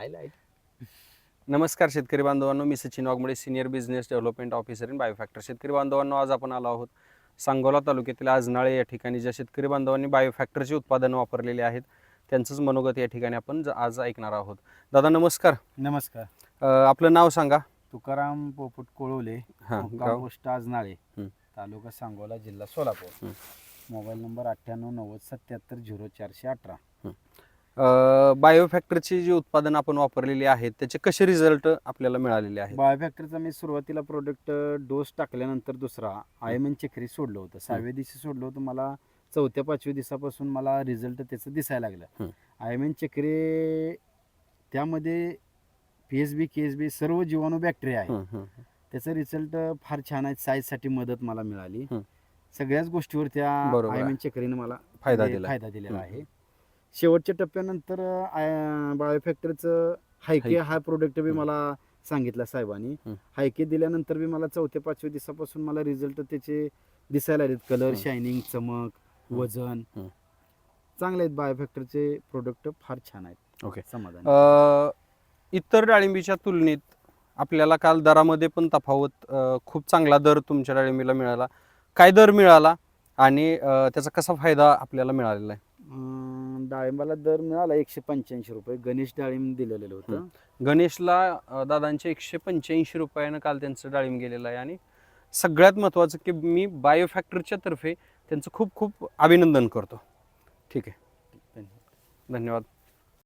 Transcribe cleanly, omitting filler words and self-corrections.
Highlight. नमस्कार शेतकरी बांधवांनो, मी Sachin Waghmode, senior business development officer in Biofactor. शेतकरी बांधवांनो, आज आपण आलो आहोत सांगोला तालुक्यातील आजनाळे या ठिकाणी. ज्या शेतकरी बांधवांनी बायोफॅक्टरची उत्पादनं वापरलेली आहेत त्यांचंच मनोगत या ठिकाणी आपण आज ऐकणार आहोत. दादा नमस्कार. नमस्कार. आपलं नाव सांगा. तुकाराम पोपट कोळवले, हां, मुक्काम गाव? पोस्ट आजनाळे, हं. तालुका सांगोला, जिल्हा सोलापूर. हं. Mobile number 9890770418. बायोफॅक्टरची जी उत्पादनं आपण वापरलेली आहेत त्याचे कसे रिझल्ट आपल्याला मिळालेले आहेत? बायोफॅक्टरचा मी सुरुवातीला प्रोडक्ट डोस टाकल्यानंतर दुसरा आयमन चक्री सोडलं होतं. 6व्या दिवशी सोडलं होतं. मला 4थ्या-5व्या दिवसापासून मला रिझल्ट त्याचं दिसायला लागलं. आयमन चक्री त्यामध्ये PSB, KSB सर्व जीवाणू बॅक्टेरिया आहे. त्याचा रिझल्ट फार छान आहे. साईजसाठी मदत मला मिळाली. सगळ्याच गोष्टीवर त्या आयमन चक्रीने मला फायदा दिलेला आहे. शेवटच्या टप्प्यानंतर बायोफॅक्टरचं हायके हा प्रोडक्ट बी मला सांगितला साहेबांनी. हायके दिल्यानंतर बी मला 4थ्या-5व्या दिवसापासून मला रिझल्ट त्याचे दिसायला लागलेत. कलर, शायनिंग, चमक, वजन चांगले आहेत. बायोफॅक्टरचे प्रोडक्ट फार छान आहेत. ओके. समाधान. इतर डाळिंबीच्या तुलनेत आपल्याला काल दरामध्ये पण तफावत, खूप चांगला दर तुमच्या डाळिंबीला मिळाला. काय दर मिळाला आणि त्याचा कसा फायदा आपल्याला मिळालेला आहे? डाळिंबाला दर मिळाला 185 रुपये. गणेश डाळिंब दिलेलं होतं. गणेशला दादांचे 185 रुपयानं काल त्यांचं डाळिंब गेलेलं आहे. आणि सगळ्यात महत्त्वाचं की मी बायोफॅक्टरच्या तर्फे त्यांचं खूप खूप अभिनंदन करतो. ठीक आहे, धन्यवाद.